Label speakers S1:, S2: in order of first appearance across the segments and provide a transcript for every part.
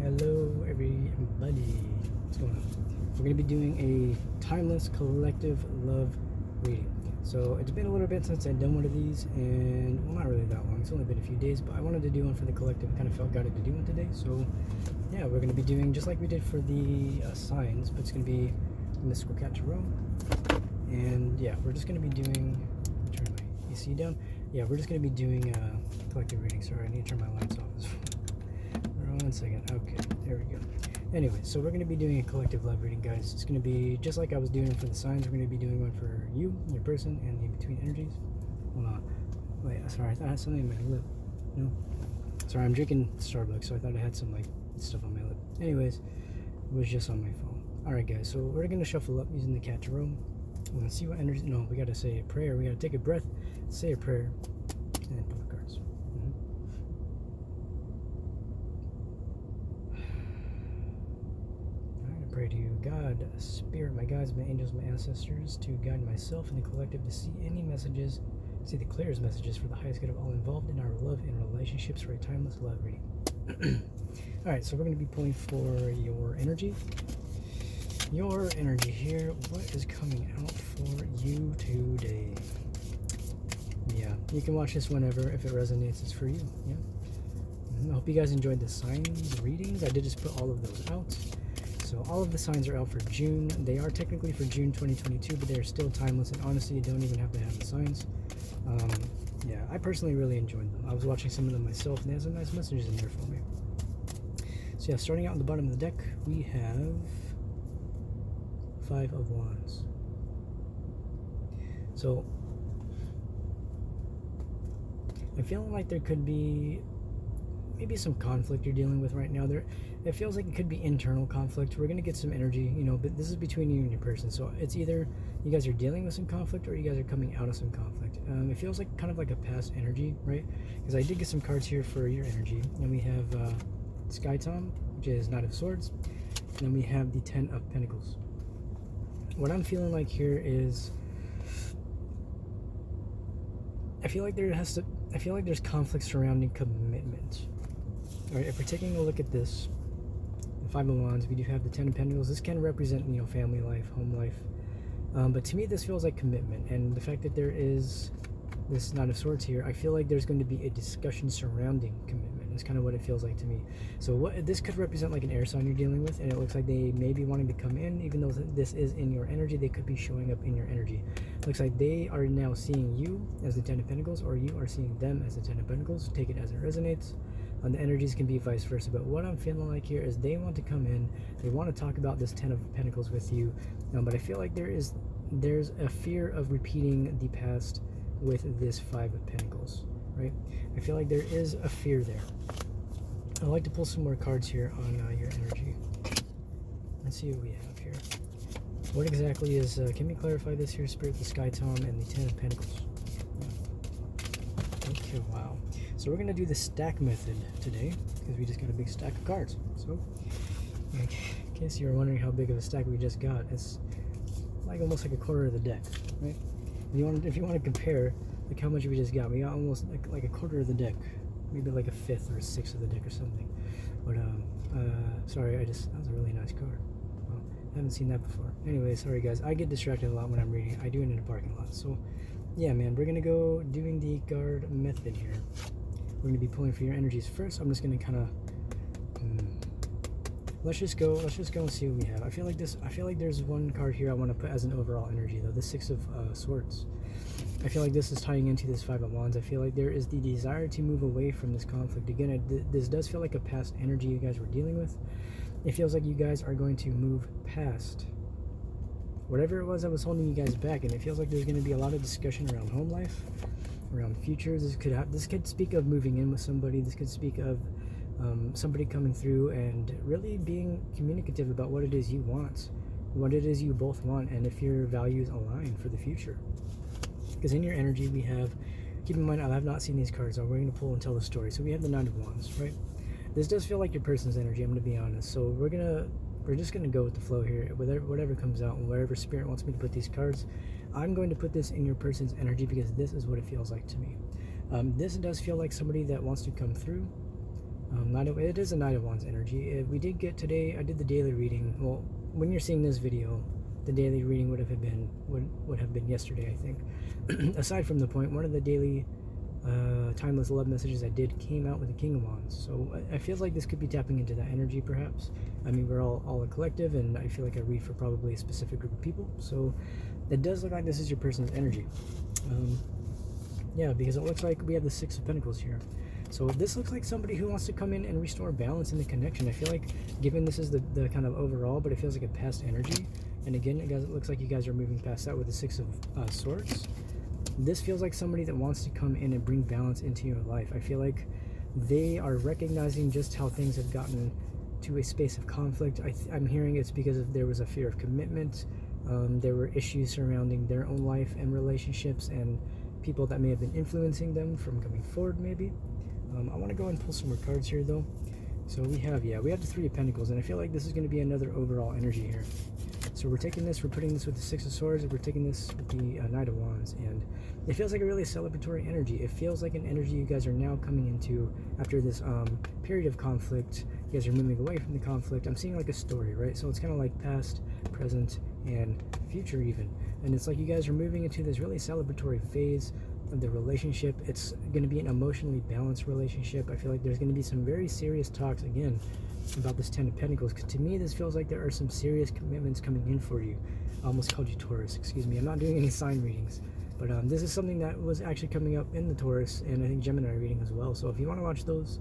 S1: Hello everybody, what's going on? We're going to be doing a timeless collective love reading. So it's been a little bit since I've done one of these, and well, not really that long, it's only been a few days, but I wanted to do one for the collective. Kind of felt guided to do one today. So yeah, we're going to be doing just like we did for the signs, but it's going to be mystical cat tarot. And yeah, we're just going to be doing, turn my AC down. Yeah, we're just going to be doing collective reading. Sorry, I need to turn my lights off as well. 1 second. Okay, there we go. Anyway, so we're going to be doing a collective love reading, guys. It's going to be just like I was doing for the signs. We're going to be doing one for you, your person, and the in-between energies. Hold on. Wait, sorry, I thought I had something in my lip. No? Sorry, I'm drinking Starbucks, so I thought I had some, like, stuff on my lip. Anyways, it was just on my phone. Alright, guys, so we're going to shuffle up using the cat tarot. We're going to see what energy... No, we got to say a prayer. We got to take a breath, say a prayer, and then pull the cards. Pray to you, God, Spirit, my guides, my angels, my ancestors, to guide myself and the collective to see any messages, see the clearest messages for the highest good of all involved in our love and relationships for a timeless love reading. Alright, so we're going to be pulling for your energy. Your energy here. What is coming out for you today? Yeah, you can watch this whenever. If it resonates, it's for you. Yeah. I hope you guys enjoyed the signs readings. I did just put all of those out. So all of the signs are out for June. They are technically for June 2022, but they're still timeless, and honestly, you don't even have to have the signs. Yeah, I personally really enjoyed them. I was watching some of them myself, and they have some nice messages in there for me. So yeah, starting out on the bottom of the deck, we have 5 of Wands. So I'm feeling like there could be maybe some conflict you're dealing with right now. It feels like it could be internal conflict. We're gonna get some energy, but this is between you and your person. So it's either you guys are dealing with some conflict or you guys are coming out of some conflict. It feels like kind of like a past energy, right? Because I did get some cards here for your energy, and we have Sky Tom, which is Knight of Swords, and then we have the 10 of Pentacles. What I'm feeling like here is I feel like there's conflict surrounding commitment. All right, if we're taking a look at this, the 5 of Wands, we do have the 10 of Pentacles. This can represent, family life, home life. But to me, this feels like commitment. And the fact that there is this Knight of Swords here, I feel like there's going to be a discussion surrounding commitment. That's kind of what it feels like to me. So this could represent like an air sign you're dealing with, and it looks like they may be wanting to come in, even though this is in your energy. They could be showing up in your energy. Looks like they are now seeing you as the 10 of Pentacles, or you are seeing them as the 10 of Pentacles. Take it as it resonates. The energies can be vice versa, but what I'm feeling like here is they want to come in, they want to talk about this 10 of Pentacles with you, but I feel like there's a fear of repeating the past with this 5 of Pentacles, right? I feel like there is a fear there. I'd like to pull some more cards here on your energy. Let's see what we have here. What exactly is, can we clarify this here, Spirit, the Sky Tom, and the 10 of Pentacles? Yeah. Okay, wow. So we're going to do the stack method today, because we just got a big stack of cards. So, in case you were wondering how big of a stack we just got, it's like almost like a quarter of the deck, right? If you want to compare, like how much we just got, we got almost like a quarter of the deck, maybe like a fifth or a sixth of the deck or something. But sorry, that was a really nice card. Well, I haven't seen that before. Anyway, sorry guys, I get distracted a lot when I'm reading. I do it in a parking lot. So yeah, man, we're gonna go doing the guard method here. We're going to be pulling for your energies first. I'm just going to kind of let's just go and see what we have. I feel like there's one card here I want to put as an overall energy, though. The 6 of Swords. I feel like this is tying into this 5 of Wands. I feel like there is the desire to move away from this conflict. Again, this does feel like a past energy you guys were dealing with. It feels like you guys are going to move past whatever it was that was holding you guys back, and it feels like there's going to be a lot of discussion around home life, around futures. This could speak of moving in with somebody. This could speak of somebody coming through and really being communicative about what it is you want, what it is you both want, and if your values align for the future. Because in your energy we have, keep in mind I have not seen these cards, so we're going to pull and tell the story. So we have the 9 of Wands, right? This does feel like your person's energy, I'm going to be honest. So we're just going to go with the flow here. Whatever comes out and wherever Spirit wants me to put these cards, I'm going to put this in your person's energy, because this is what it feels like to me. This does feel like somebody that wants to come through. It is a Knight of Wands energy. We did get today, I did the daily reading. Well, when you're seeing this video, the daily reading would have been yesterday, I think. Aside from the point, one of the daily timeless love messages I did came out with the King of Wands. So I feel like this could be tapping into that energy, perhaps. I mean, we're all a collective, and I feel like I read for probably a specific group of people. So it does look like this is your person's energy. Yeah, because it looks like we have the Six of Pentacles here. So this looks like somebody who wants to come in and restore balance in the connection. I feel like, given this is the kind of overall, but it feels like a past energy. And again, it looks like you guys are moving past that with the Six of Swords. This feels like somebody that wants to come in and bring balance into your life. I feel like they are recognizing just how things have gotten to a space of conflict. I'm hearing it's because there was a fear of commitment. There were issues surrounding their own life and relationships and people that may have been influencing them from coming forward, maybe. I want to go and pull some more cards here, though. So we have the Three of Pentacles, and I feel like this is going to be another overall energy here. So we're taking this, we're putting this with the Six of Swords, and we're taking this with the Knight of Wands, and it feels like a really celebratory energy. It feels like an energy you guys are now coming into after this period of conflict. You guys are moving away from the conflict. I'm seeing like a story, right? So it's kind of like past, present, and future even. And it's like you guys are moving into this really celebratory phase of the relationship. It's going to be an emotionally balanced relationship. I feel like there's going to be some very serious talks again about this Ten of Pentacles, because to me this feels like there are some serious commitments coming in for you. I almost called you Taurus, excuse me. I'm not doing any sign readings, but this is something that was actually coming up in the Taurus and I think Gemini reading as well. So if you want to watch those,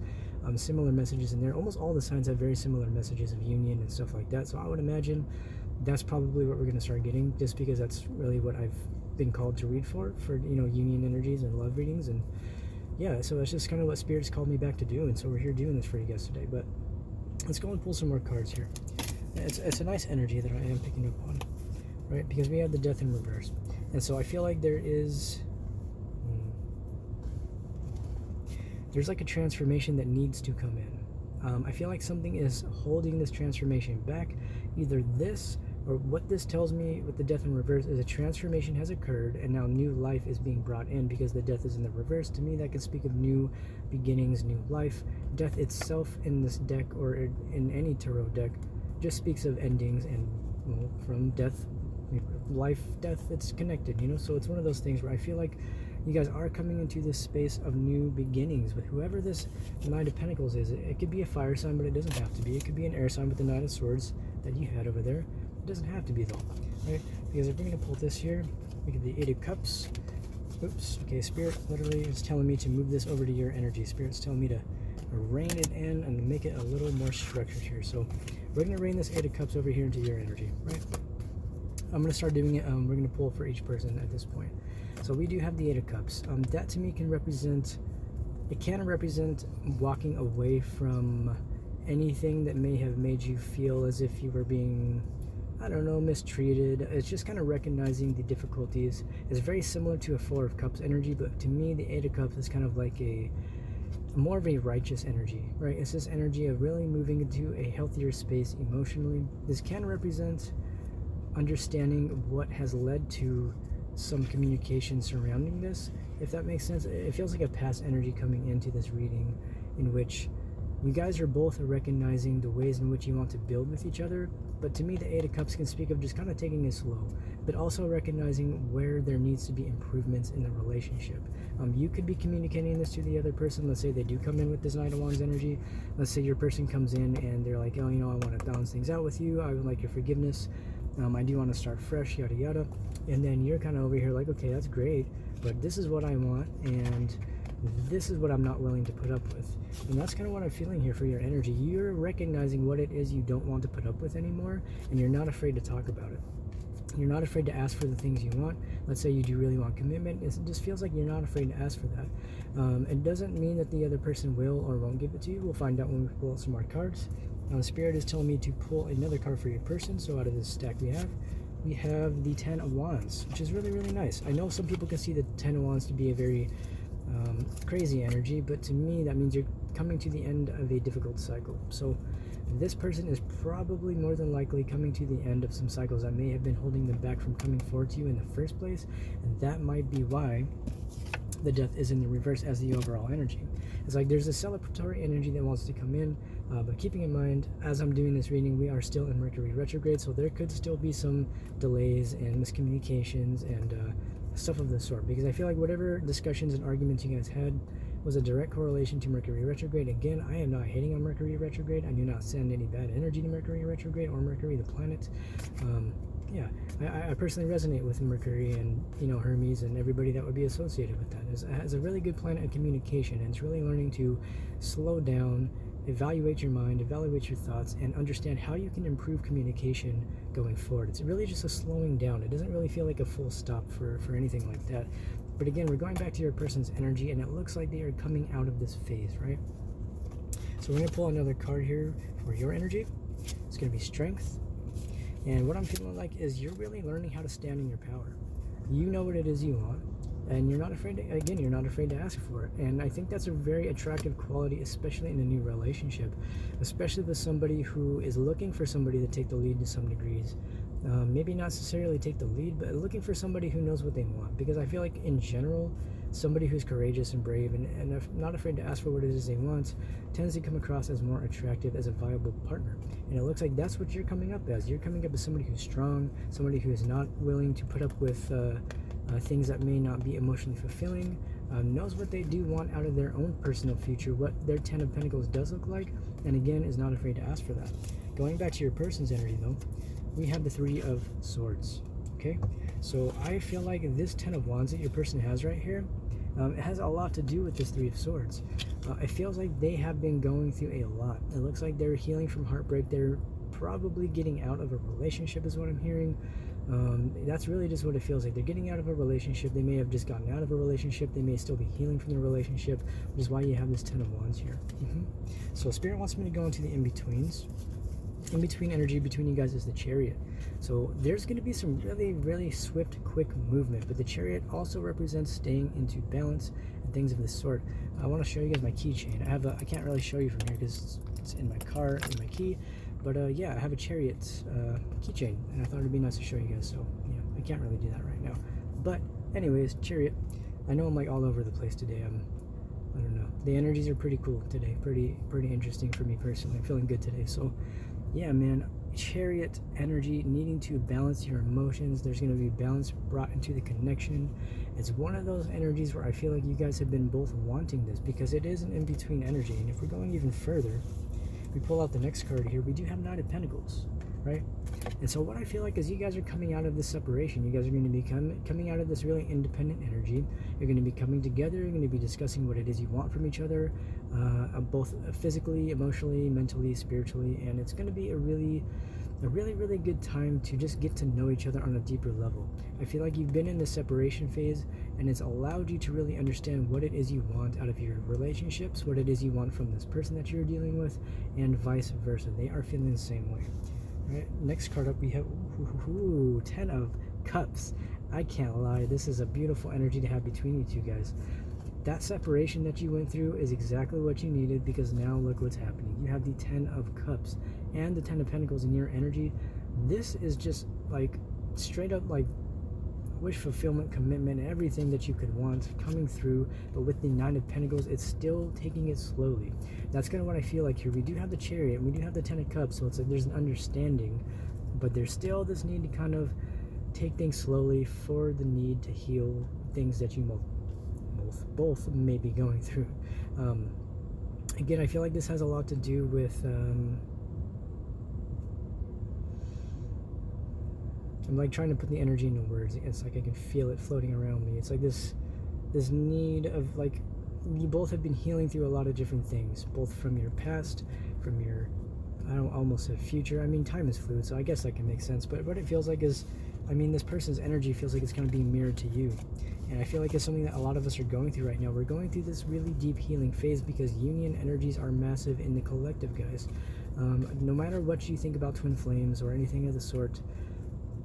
S1: similar messages in there. Almost all the signs have very similar messages of union and stuff like that, so I would imagine that's probably what we're going to start getting, just because that's really what I've been called to read for union energies and love readings. And yeah, so that's just kind of what Spirit's called me back to do, and so we're here doing this for you guys today. But let's go and pull some more cards here. It's a nice energy that I am picking up on, right? Because we have the Death in reverse, and so I feel like there's like a transformation that needs to come in. I feel like something is holding this transformation back. Either this, or what this tells me with the Death in reverse, is a transformation has occurred and now new life is being brought in because the Death is in the reverse. To me, that can speak of new beginnings, new life. Death itself in this deck, or in any tarot deck, just speaks of endings, and from death, life, death, it's connected, so it's one of those things where I feel like you guys are coming into this space of new beginnings with whoever this Knight of Pentacles is. It could be a fire sign, but it doesn't have to be. It could be an air sign with the Knight of Swords that you had over there. It doesn't have to be, though, right? Because if we're going to pull this here, we get the Eight of Cups. Oops. Okay, Spirit literally is telling me to move this over to your energy. Spirit's telling me to rein it in and make it a little more structured here. So we're going to rein this Eight of Cups over here into your energy, right? I'm going to start doing it. We're going to pull for each person at this point. So we do have the Eight of Cups. That to me can represent walking away from anything that may have made you feel as if you were being, I don't know, mistreated. It's just kind of recognizing the difficulties. It's very similar to a Four of Cups energy, but to me the Eight of Cups is kind of like more of a righteous energy, right? It's this energy of really moving into a healthier space emotionally. This can represent understanding what has led to some communication surrounding this, if that makes sense. It feels like a past energy coming into this reading, in which you guys are both recognizing the ways in which you want to build with each other. But to me, the Eight of Cups can speak of just kind of taking it slow, but also recognizing where there needs to be improvements in the relationship. You could be communicating this to the other person. Let's say they do come in with this Knight of Wands energy. Let's say your person comes in and they're like, oh, I want to balance things out with you. I would like your forgiveness. I do want to start fresh, yada yada. And then you're kind of over here like, okay, that's great, but this is what I want, and this is what I'm not willing to put up with. And that's kind of what I'm feeling here for your energy. You're recognizing what it is you don't want to put up with anymore, and you're not afraid to talk about it. You're not afraid to ask for the things you want. Let's say you do really want commitment. It just feels like you're not afraid to ask for that. It doesn't mean that the other person will or won't give it to you. We'll find out when we pull out some more cards. Spirit is telling me to pull another card for your person. So out of this stack we have the Ten of Wands, which is really, really nice. I know some people can see the Ten of Wands to be a very crazy energy, but to me that means you're coming to the end of a difficult cycle. So this person is probably more than likely coming to the end of some cycles that may have been holding them back from coming forward to you in the first place, and that might be why the death is in the reverse as the overall energy. It's like there's a celebratory energy that wants to come in, but keeping in mind, as I'm doing this reading, we are still in Mercury retrograde, so there could still be some delays and miscommunications and stuff of the sort, because I feel like whatever discussions and arguments you guys had was a direct correlation to Mercury retrograde. Again, I am not hating on Mercury retrograde. I do not send any bad energy to Mercury retrograde or Mercury the planet. Yeah, I personally resonate with Mercury and, you know, Hermes and everybody that would be associated with that. It has a really good planet of communication, and it's really learning to slow down, evaluate your mind, evaluate your thoughts, and understand how you can improve communication going forward. It's really just a slowing down. It doesn't really feel like a full stop for anything like that. But again, we're going back to your person's energy, and it looks like they are coming out of this phase, right? So we're going to pull another card here for your energy. It's going to be Strength. And what I'm feeling like is you're really learning how to stand in your power. You know what it is you want, and you're not afraid to, again, you're not afraid to ask for it. And I think that's a very attractive quality, especially in a new relationship, especially with somebody who is looking for somebody to take the lead to some degrees. Maybe not necessarily take the lead, but looking for somebody who knows what they want. Because I feel like in general, somebody who's courageous and brave and not afraid to ask for what it is they want tends to come across as more attractive as a viable partner. And it looks like that's what you're coming up as. You're coming up as somebody who's strong, somebody who is not willing to put up with things that may not be emotionally fulfilling, knows what they do want out of their own personal future, what their 10 of Pentacles does look like, and again, is not afraid to ask for that. Going back to your person's energy though, we have the 3 of Swords. Okay, so I feel like this 10 of Wands that your person has right here, it has a lot to do with this 3 of Swords. It feels like they have been going through a lot. It looks like they're healing from heartbreak. They're probably getting out of a relationship is what I'm hearing. That's really just what it feels like. They're getting out of a relationship. They may have just gotten out of a relationship. They may still be healing from the relationship, which is why you have this 10 of Wands here. So Spirit wants me to go into the in-betweens. In-between energy between you guys is the Chariot. So there's going to be some really, really swift, quick movement, but the Chariot also represents staying into balance and things of this sort. I want to show you guys my keychain. I can't really show you from here because it's in my car, in my key, but yeah, I have a Chariot keychain, and I thought it'd be nice to show you guys, so yeah, I can't really do that right now. But anyways, Chariot, I know I'm like all over the place today. I don't know. The energies are pretty cool today, pretty interesting for me personally. I'm feeling good today, so yeah, man, Chariot energy, needing to balance your emotions. There's going to be balance brought into the connection. It's one of those energies where I feel like you guys have been both wanting this, because it is an in-between energy. And if we're going even further, we pull out the next card here, we do have Knight of Pentacles, right? And so what I feel like is you guys are coming out of this separation. You guys are going to be coming out of this really independent energy. You're going to be coming together. You're going to be discussing what it is you want from each other, both physically, emotionally, mentally, spiritually, and it's going to be a really good time to just get to know each other on a deeper level. I feel like you've been in the separation phase, and it's allowed you to really understand what it is you want out of your relationships, what it is you want from this person that you're dealing with, and vice versa. They are feeling the same way. Right, next card up, we have 10 of Cups. I can't lie, this is a beautiful energy to have between you two guys. That separation that you went through is exactly what you needed, because now look what's happening. You have the 10 of Cups and the 10 of Pentacles in your energy. This is just like straight up like wish fulfillment, commitment, everything that you could want coming through. But with the 9 of Pentacles, it's still taking it slowly. That's kind of what I feel like here. We do have the Chariot, and we do have the 10 of Cups, so it's like there's an understanding, but there's still this need to kind of take things slowly for the need to heal things that you both may be going through. Again, I feel like this has a lot to do with I'm like trying to put the energy into words. It's like I can feel it floating around me. It's like this need of, like, you both have been healing through a lot of different things, both from your past, from your, I don't almost say future. I mean, time is fluid, so I guess that can make sense. But what it feels like is, I mean, this person's energy feels like it's kind of being mirrored to you. And I feel like it's something that a lot of us are going through right now. We're going through this really deep healing phase because union energies are massive in the collective, guys. No matter what you think about twin flames or anything of the sort,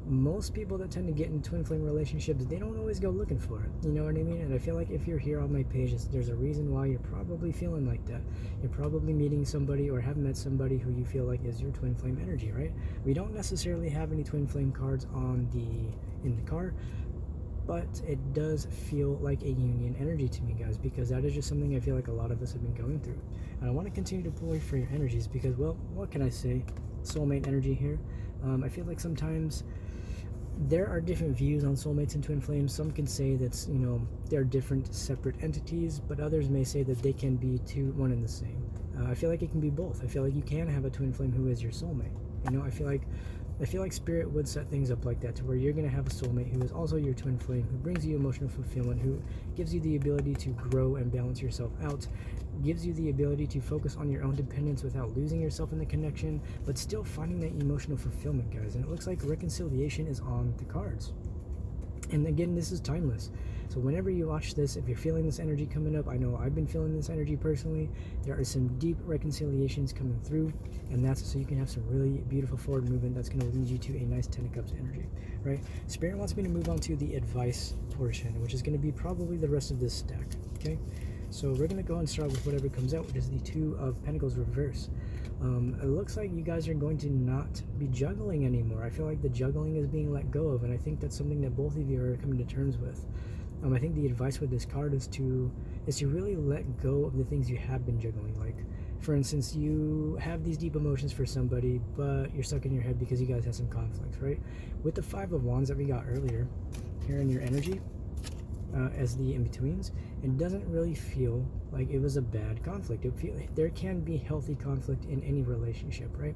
S1: most people that tend to get in twin flame relationships, they don't always go looking for it. You know what I mean? And I feel like if you're here on my page, there's a reason why you're probably feeling like that. You're probably meeting somebody or have met somebody who you feel like is your twin flame energy, right? We don't necessarily have any twin flame cards in the car, but it does feel like a union energy to me, guys, because that is just something I feel like a lot of us have been going through. And I want to continue to pull for your energies because, well, what can I say? Soulmate energy here. I feel like sometimes there are different views on soulmates and twin flames. Some can say that, you know, they're different separate entities, but others may say that they can be one and the same. I feel like it can be both. I feel like you can have a twin flame who is your soulmate. You know, I feel like spirit would set things up like that, to where you're going to have a soulmate who is also your twin flame, who brings you emotional fulfillment, who gives you the ability to grow and balance yourself out, gives you the ability to focus on your own dependence without losing yourself in the connection, but still finding that emotional fulfillment, guys. And it looks like reconciliation is on the cards. And again, this is timeless. So whenever you watch this, if you're feeling this energy coming up, I know I've been feeling this energy personally, there are some deep reconciliations coming through, and that's so you can have some really beautiful forward movement that's going to lead you to a nice 10 of Cups energy, right? Spirit wants me to move on to the advice portion, which is going to be probably the rest of this stack, okay? So we're going to go and start with whatever comes out, which is the Two of Pentacles reverse. It looks like you guys are going to not be juggling anymore. I feel like the juggling is being let go of, and I think that's something that both of you are coming to terms with. I think the advice with this card is to really let go of the things you have been juggling. Like, for instance, you have these deep emotions for somebody, but you're stuck in your head because you guys have some conflicts, right? With the Five of Wands that we got earlier, here in your energy, as the in-betweens, it doesn't really feel like it was a bad conflict. There can be healthy conflict in any relationship, right?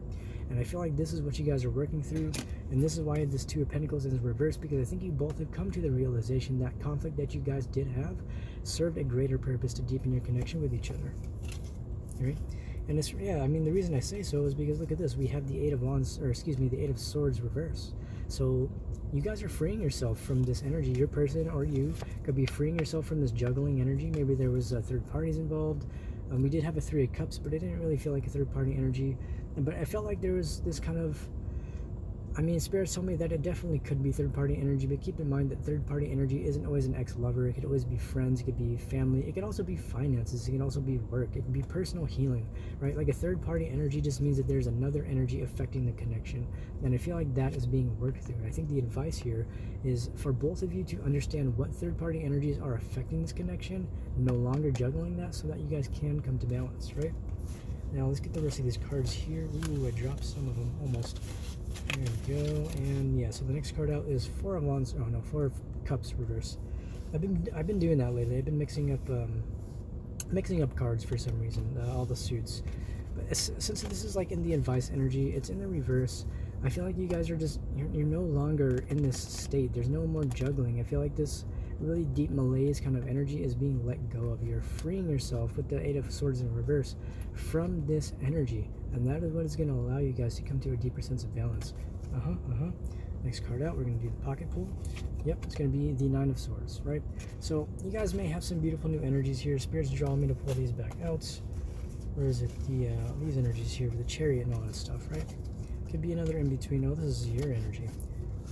S1: And I feel like this is what you guys are working through, and this is why this Two of Pentacles is reversed, because I think you both have come to the realization that conflict that you guys did have served a greater purpose to deepen your connection with each other, right? And it's, yeah, I mean, the reason I say so is because look at this. We have the Eight of Wands, or excuse me, the Eight of Swords reverse. So you guys are freeing yourself from this energy. Your person or you could be freeing yourself from this juggling energy. Maybe there was third parties involved. We did have a Three of Cups, but it didn't really feel like a third party energy. But I felt like there was this kind of, I mean, Spirit told me that it definitely could be third party energy, but keep in mind that third party energy isn't always an ex-lover. It could always be friends, it could be family, it could also be finances, it can also be work, it can be personal healing, right? Like a third party energy just means that there's another energy affecting the connection, and I feel like that is being worked through. And I think the advice here is for both of you to understand what third party energies are affecting this connection, no longer juggling that, so that you guys can come to balance, right? Now let's get the rest of these cards here. Ooh, I dropped some of them almost. There we go. And yeah, so the next card out is Four of Wands. Oh no, Four of Cups reverse. I've been doing that lately. I've been mixing up cards for some reason, all the suits. But since this is like in the advice energy, it's in the reverse. I feel like you guys are just you're no longer in this state. There's no more juggling. I feel like this really deep malaise kind of energy is being let go of. You're freeing yourself with the Eight of Swords in reverse from this energy, and that is what is going to allow you guys to come to a deeper sense of balance. Next card out, we're going to do the pocket pull. Yep, it's going to be the Nine of Swords, right? So you guys may have some beautiful new energies here. Spirit's drawing me to pull these back out. Where is it? These energies here with the Chariot and all that stuff, right? Could be another in between. Oh, this is your energy.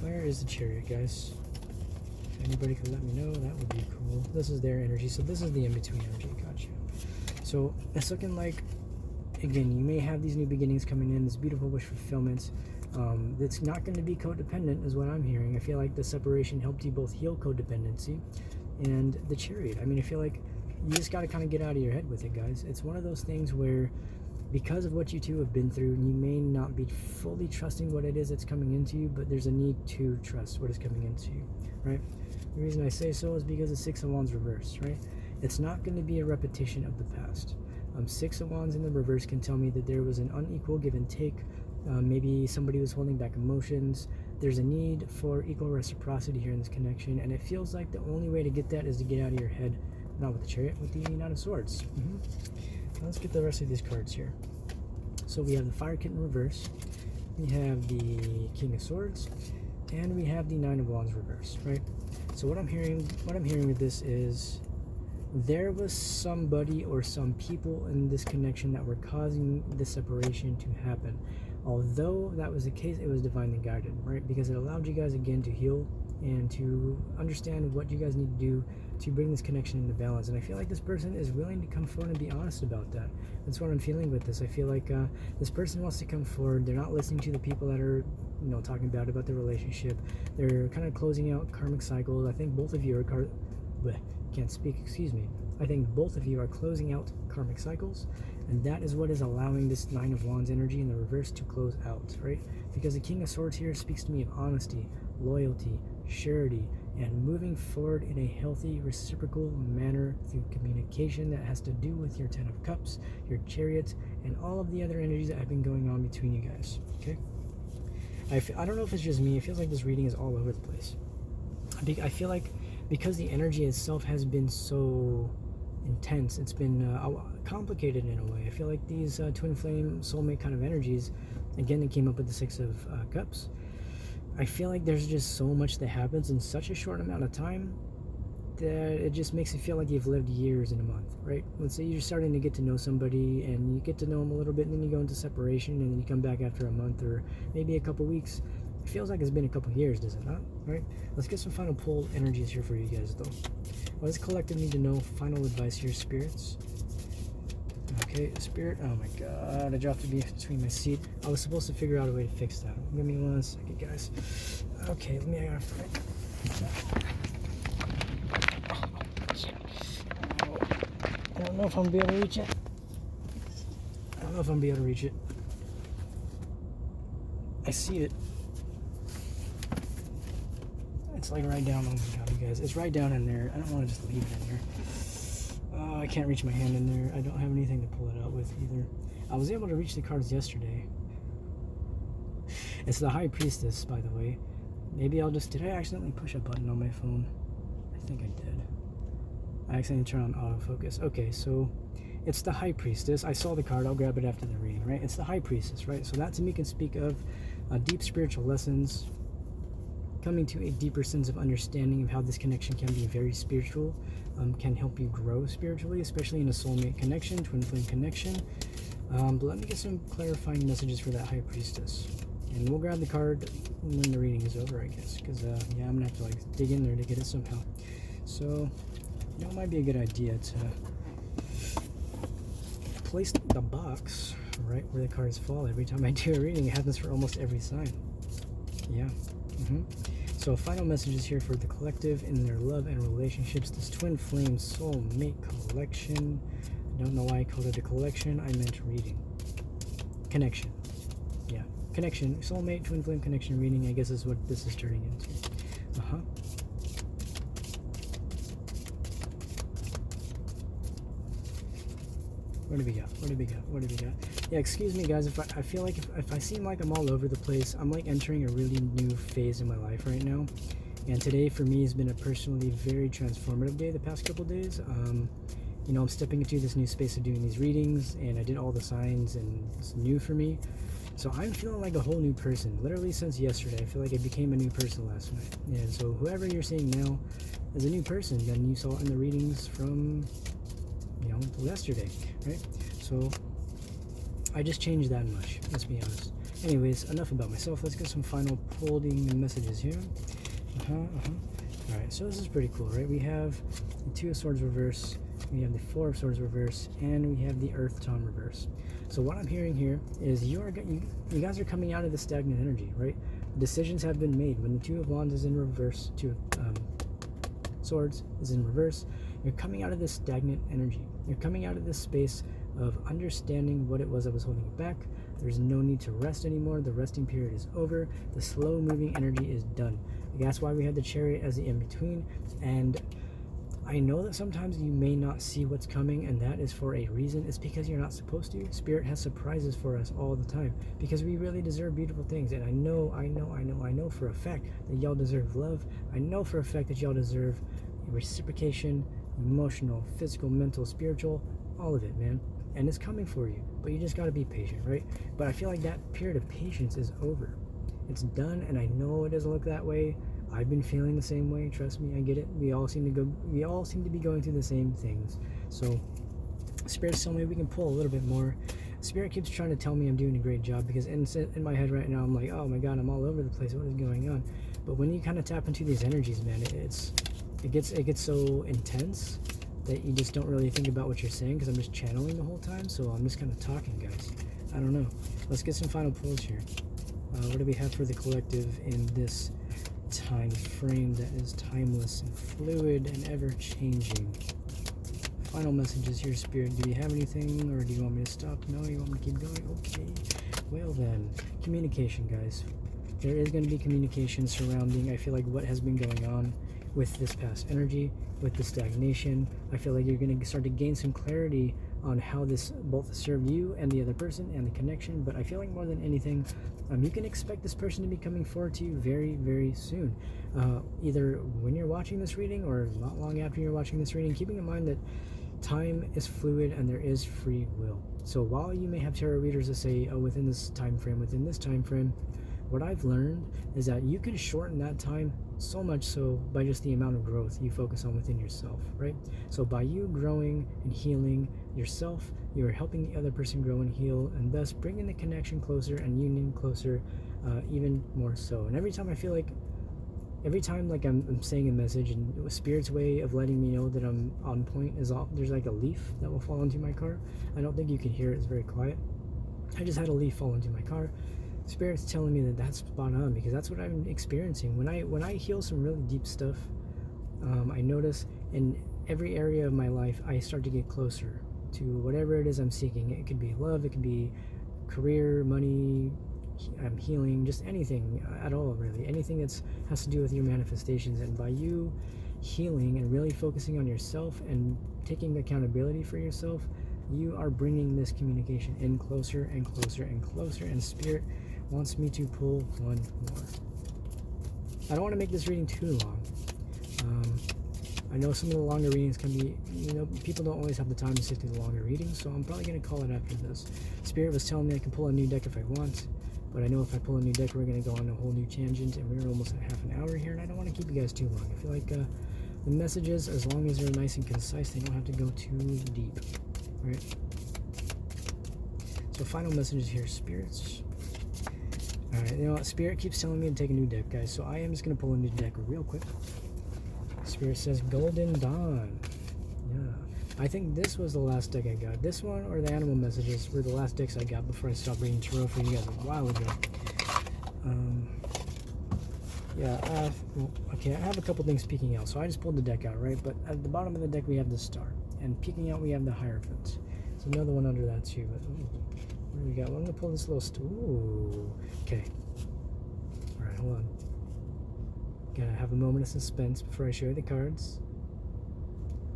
S1: Where is the Chariot, guys? If anybody could let me know, that would be cool. This is their energy, so this is the in-between energy. Gotcha. So it's looking like, again, you may have these new beginnings coming in, this beautiful wish fulfillment. It's not going to be codependent, is what I'm hearing. I feel like the separation helped you both heal codependency and the Chariot. I mean, I feel like you just got to kind of get out of your head with it, guys. It's one of those things where, because of what you two have been through, you may not be fully trusting what it is that's coming into you, but there's a need to trust what is coming into you, right? The reason I say so is because the Six of Wands reverse, right? It's not going to be a repetition of the past. Six of Wands in the reverse can tell me that there was an unequal give and take. Maybe somebody was holding back emotions. There's a need for equal reciprocity here in this connection, and it feels like the only way to get that is to get out of your head. Not with the Chariot, with the Nine of Swords. Now let's get the rest of these cards here. So we have the Fire Kitten reverse, we have the King of Swords, and we have the Nine of Wands reverse, right? So what I'm hearing with this is there was somebody or some people in this connection that were causing this separation to happen. Although that was the case, it was divinely guided, right? Because it allowed you guys again to heal and to understand what you guys need to do to bring this connection into balance. And I feel like this person is willing to come forward and be honest about that. That's what I'm feeling with this. I feel like this person wants to come forward. They're not listening to the people that are, you know, talking bad about the relationship. They're kind of closing out karmic cycles. I think both of you are can't speak, excuse me. I think both of you are closing out karmic cycles, and that is what is allowing this Nine of Wands energy in the reverse to close out, right? Because the King of Swords here speaks to me of honesty, loyalty, surety, and moving forward in a healthy, reciprocal manner through communication that has to do with your Ten of Cups, your Chariot, and all of the other energies that have been going on between you guys, okay? I don't know if it's just me. It feels like this reading is all over the place. I feel like because the energy itself has been so intense, it's been complicated in a way. I feel like these twin flame soulmate kind of energies, again, they came up with the Six of Cups. I feel like there's just so much that happens in such a short amount of time that it just makes it feel like you've lived years in a month, right? Let's say you're starting to get to know somebody and you get to know them a little bit, and then you go into separation, and then you come back after a month or maybe a couple weeks. It feels like it's been a couple years, does it not? Right? Let's get some final pull energies here for you guys, though. What does collective need to know? Final advice here, spirits. Okay, spirit. Oh my god, I dropped it between my seat. I was supposed to figure out a way to fix that. Give me 1 second, guys. Okay, let me. I don't know if I'm gonna be able to reach it. I don't know if I'm gonna be able to reach it. I see it. It's like right down. Oh my god, you guys. It's right down in there. I don't want to just leave it in there. Oh, I can't reach my hand in there. I don't have anything to pull it out with either. I was able to reach the cards yesterday. It's the High Priestess, by the way. Maybe I'll just... Did I accidentally push a button on my phone? I think I did. I accidentally turned on autofocus. Okay, so it's the High Priestess. I saw the card. I'll grab it after the reading, right? It's the High Priestess, right? So that to me can speak of deep spiritual lessons, coming to a deeper sense of understanding of how this connection can be very spiritual, can help you grow spiritually, especially in a soulmate connection, twin flame connection. But let me get some clarifying messages for that High Priestess. And we'll grab the card when the reading is over, I guess, because yeah, I'm gonna have to like dig in there to get it somehow. So, you know, it might be a good idea to place the box right where the cards fall every time I do a reading. It happens for almost every sign. Yeah. So final messages here for the collective in their love and relationships. This twin flame soulmate collection. I don't know why I called it a collection. I meant reading. Connection. Yeah. Connection. Soulmate twin flame connection reading, I guess, is what this is turning into. What do we got? What do we got? What do we got? Yeah, excuse me, guys, if I feel like if I seem like I'm all over the place. I'm like entering a really new phase in my life right now, and today for me has been a personally very transformative day the past couple days. You know, I'm stepping into this new space of doing these readings, and I did all the signs, and it's new for me. So I'm feeling like a whole new person. Literally since yesterday, I feel like I became a new person last night. And so whoever you're seeing now is a new person than you saw in the readings from, you know, yesterday, right? So I just changed that much, let's be honest. Anyways, enough about myself. Let's get some final holding messages here. Alright, so this is pretty cool, right? We have the Two of Swords reverse, we have the Four of Swords reverse, and we have the Earth Tome reverse. So what I'm hearing here is you guys are coming out of the stagnant energy, right? Decisions have been made. When the Two of Wands is in reverse, Two of Swords is in reverse, you're coming out of this stagnant energy. You're coming out of this space of understanding what it was that was holding you back. There's no need to rest anymore. The resting period is over. The slow moving energy is done. That's why we had the Chariot as the in-between. And I know that sometimes you may not see what's coming, and that is for a reason. It's because you're not supposed to. Spirit has surprises for us all the time because we really deserve beautiful things. And I know for a fact that y'all deserve love. I know for a fact that y'all deserve reciprocation, emotional, physical, mental, spiritual, all of it, man. And it's coming for you, but you just got to be patient, right? But I feel like that period of patience is over. It's done, and I know it doesn't look that way, I've been feeling the same way. Trust me, I get it. We all seem to be going through the same things. So Spirit's telling me we can pull a little bit more. Spirit keeps trying to tell me I'm doing a great job, because in my head right now I'm like, oh my god, I'm all over the place. What is going on? But when you kind of tap into these energies, man, it gets so intense that you just don't really think about what you're saying, because I'm just channeling the whole time. So I'm just kind of talking, guys. I don't know. Let's get some final pulls here. What do we have for the collective in this time frame that is timeless and fluid and ever changing? Final messages here, Spirit. Do you have anything, or do you want me to stop? No, you want me to keep going? Okay. Well then, communication, guys. There is going to be communication surrounding, I feel like, what has been going on with this past energy, with the stagnation. I feel like you're going to start to gain some clarity on how this both served you and the other person and the connection. But I feel like more than anything, you can expect this person to be coming forward to you very, very soon. Either when you're watching this reading or not long after you're watching this reading, keeping in mind that time is fluid and there is free will. So while you may have tarot readers that say, oh, within this time frame, what I've learned is that you can shorten that time so much so by just the amount of growth you focus on within yourself, right? So by you growing and healing yourself, you are helping the other person grow and heal, and thus bringing the connection closer and union closer, even more so. And every time like I'm saying a message, and Spirit's way of letting me know that I'm on point is there's like a leaf that will fall into my car. I don't think you can hear it, it's very quiet. I just had a leaf fall into my car. Spirit's telling me that that's spot on, because that's what I'm experiencing when I heal some really deep stuff. I notice in every area of my life I start to get closer to whatever it is I'm seeking. It could be love, it could be career, money, healing, just anything at all, really. Anything that has to do with your manifestations. And by you healing and really focusing on yourself and taking accountability for yourself, you are bringing this communication in closer and closer and closer. And Spirit wants me to pull one more. I don't want to make this reading too long. I know some of the longer readings can be, people don't always have the time to sit through the longer readings, so I'm probably going to call it after this. Spirit was telling me I can pull a new deck if I want, but I know if I pull a new deck, we're going to go on a whole new tangent, and we're almost at half an hour here, and I don't want to keep you guys too long. I feel like the messages, as long as they're nice and concise, they don't have to go too deep, right? So final messages here, Spirits. Alright, you know what? Spirit keeps telling me to take a new deck, guys, so I am just going to pull a new deck real quick. Spirit says Golden Dawn. Yeah. I think this was the last deck I got. This one or the Animal Messages were the last decks I got before I stopped reading tarot for you guys a while ago. Yeah, okay, I have a couple things peeking out. So I just pulled the deck out, right? But at the bottom of the deck we have the Star. And peeking out we have the Hierophant. So another one under that too. But, what do we got? Well, I'm going to pull this little... Ooh. Okay. Alright, hold on. Gotta have a moment of suspense before I show you the cards.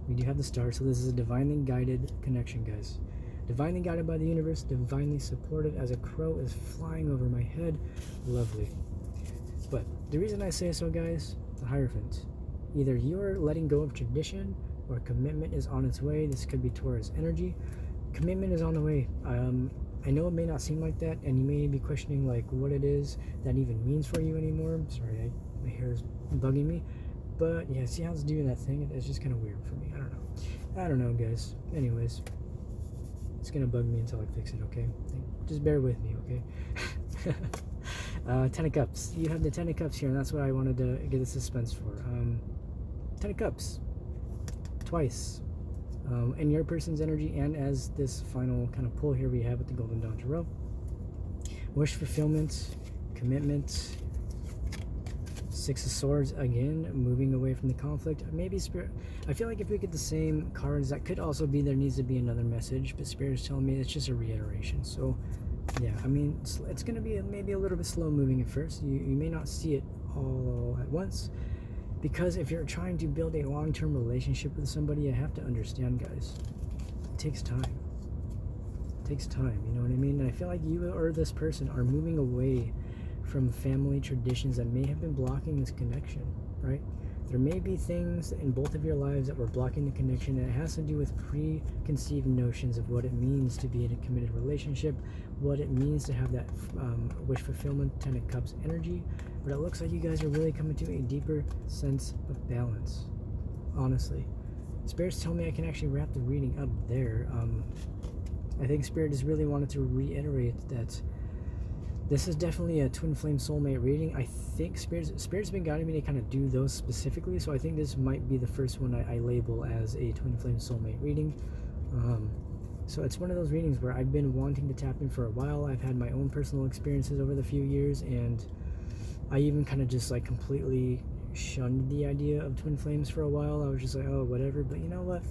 S1: We do have the Star, so this is a divinely guided connection, guys. Divinely guided by the universe, divinely supported as a crow is flying over my head. Lovely. But the reason I say so, guys, the Hierophant. Either you're letting go of tradition or commitment is on its way. This could be Taurus energy. Commitment is on the way. I know it may not seem like that, and you may be questioning like what it is that even means for you anymore. Sorry, my hair is bugging me. But yeah, see how it's doing that thing? It's just kind of weird for me. I don't know, guys. Anyways, it's gonna bug me until I fix it, okay? Just bear with me, okay? Ten of Cups. You have the Ten of Cups here, and that's what I wanted to get the suspense for. Ten of Cups. Twice. In your person's energy, and as this final kind of pull here we have with the Golden Dawn Tarot. Wish fulfillment, commitment. Six of Swords again, moving away from the conflict. Maybe Spirit, I feel like if we get the same cards, that could also be there needs to be another message, but Spirit is telling me it's just a reiteration. So yeah, I mean, it's going to be maybe a little bit slow moving at first. You may not see it all at once, because if you're trying to build a long-term relationship with somebody, you have to understand, guys, it takes time. It takes time, you know what I mean? And I feel like you or this person are moving away from family traditions that may have been blocking this connection, right? There may be things in both of your lives that were blocking the connection, and it has to do with preconceived notions of what it means to be in a committed relationship, what it means to have that wish fulfillment, 10 of Cups energy. But it looks like you guys are really coming to a deeper sense of balance, honestly. Spirits tell me I can actually wrap the reading up there. I think Spirit just really wanted to reiterate that this is definitely a twin flame soulmate reading. I think Spirit's been guiding me to kind of do those specifically, so I think this might be the first one I label as a twin flame soulmate reading. So it's one of those readings where I've been wanting to tap in for a while. I've had my own personal experiences over the few years, and I even kind of just like completely shunned the idea of twin flames for a while. I was just like, oh, whatever. But you know what?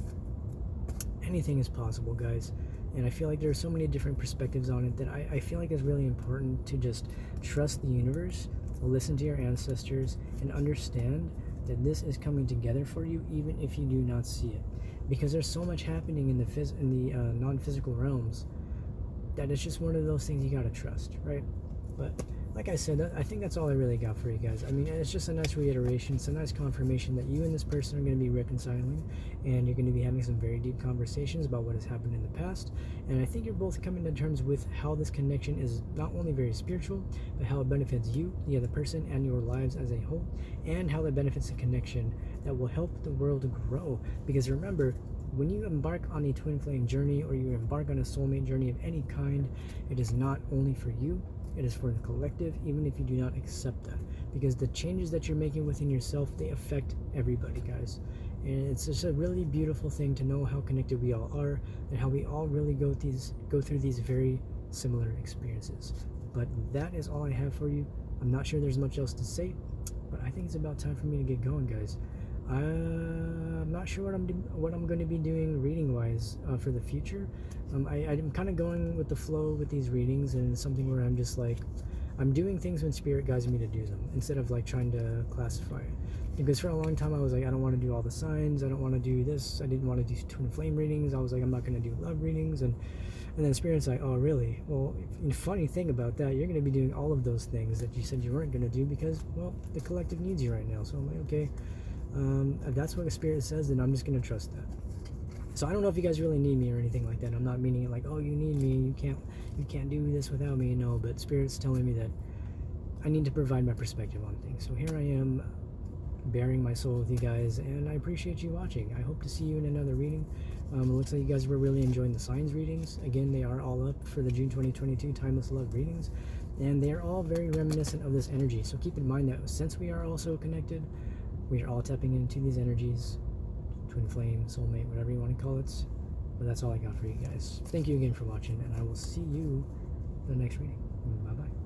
S1: Anything is possible, guys. And I feel like there are so many different perspectives on it that I feel like it's really important to just trust the universe, listen to your ancestors, and understand that this is coming together for you even if you do not see it. Because there's so much happening in the non-physical realms that it's just one of those things you gotta trust, right? But like I said, I think that's all I really got for you guys. I mean, it's just a nice reiteration. It's a nice confirmation that you and this person are going to be reconciling, and you're going to be having some very deep conversations about what has happened in the past. And I think you're both coming to terms with how this connection is not only very spiritual, but how it benefits you, the other person, and your lives as a whole, and how that benefits a connection that will help the world grow. Because remember, when you embark on a twin flame journey, or you embark on a soulmate journey of any kind, it is not only for you, it is for the collective, even if you do not accept that. Because the changes that you're making within yourself, they affect everybody, guys. And it's just a really beautiful thing to know how connected we all are, and how we all really go through these very similar experiences. But that is all I have for you. I'm not sure there's much else to say, but I think it's about time for me to get going, guys. I'm not sure what I'm going to be doing reading wise for the future. I'm kind of going with the flow with these readings, and it's something where I'm just like, I'm doing things when Spirit guides me to do them, instead of like trying to classify it. Because for a long time I was like, I don't want to do all the signs, I don't want to do this, I didn't want to do twin flame readings, I was like, I'm not going to do love readings, and then Spirit's like, oh really? Well, funny thing about that, you're going to be doing all of those things that you said you weren't going to do because, well, the collective needs you right now. So I'm like, okay, if that's what the Spirit says, then I'm just going to trust that. So I don't know if you guys really need me or anything like that. I'm not meaning it like, oh, you need me, you can't do this without me. No, but Spirit's telling me that I need to provide my perspective on things. So here I am, bearing my soul with you guys, and I appreciate you watching. I hope to see you in another reading. It looks like you guys were really enjoying the signs readings. Again, they are all up for the June 2022 Timeless Love readings, and they are all very reminiscent of this energy. So keep in mind that since we are also connected, we are all tapping into these energies, twin flame, soulmate, whatever you want to call it. But that's all I got for you guys. Thank you again for watching, and I will see you in the next reading. Bye bye.